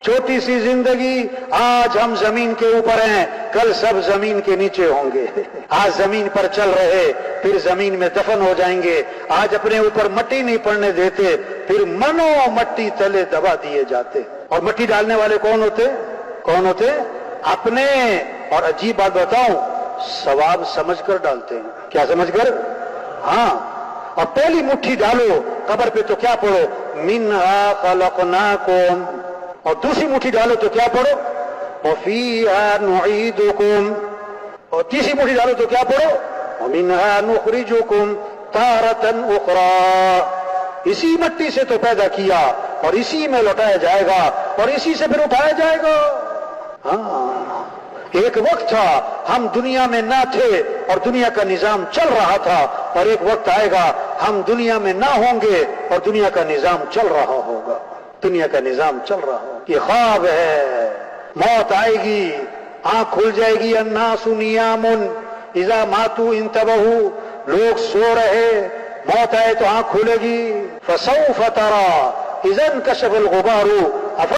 چھوٹی سی زندگی، آج ہم زمین کے اوپر ہیں، کل سب زمین کے نیچے ہوں گے۔ آج زمین پر چل رہے، پھر زمین میں دفن ہو جائیں گے۔ آج اپنے اوپر مٹی نہیں پڑنے دیتے، پھر منو مٹی تلے دبا دیے جاتے۔ اور مٹی ڈالنے والے کون ہوتے؟ اپنے۔ اور عجیب بات بتاؤں، ثواب سمجھ کر ڈالتے ہیں۔ کیا سمجھ کر؟ ہاں۔ اور پہلی مٹھی ڈالو قبر پہ تو کیا پڑھو؟ منہا خلقناکم۔ اور دوسری مٹھی ڈالو تو کیا پڑھو؟ وفیہا نعیدکم۔ اور تیسری مٹھی ڈالو تو کیا پڑھو؟ ومنہا نخرجکم تارۃ اخری۔ اسی مٹی سے تو پیدا کیا اور اسی میں لوٹایا جائے گا اور اسی سے پھر اٹھایا جائے گا۔ ہاں، ایک وقت تھا ہم دنیا میں نہ تھے اور دنیا کا نظام چل رہا تھا، اور ایک وقت آئے گا ہم دنیا میں نہ ہوں گے اور دنیا کا نظام چل رہا ہوگا۔ دنیا کا نظام چل رہا ہوگا۔ یہ خواب ہے، موت آئے گی، آنکھ کھل جائے گی۔ الناس نیام اذا ماتوا انتبہوا، لوگ سو رہے، موت آئے تو آنکھ کھلے گی۔ فسوف ترى اذا انکشف الغبار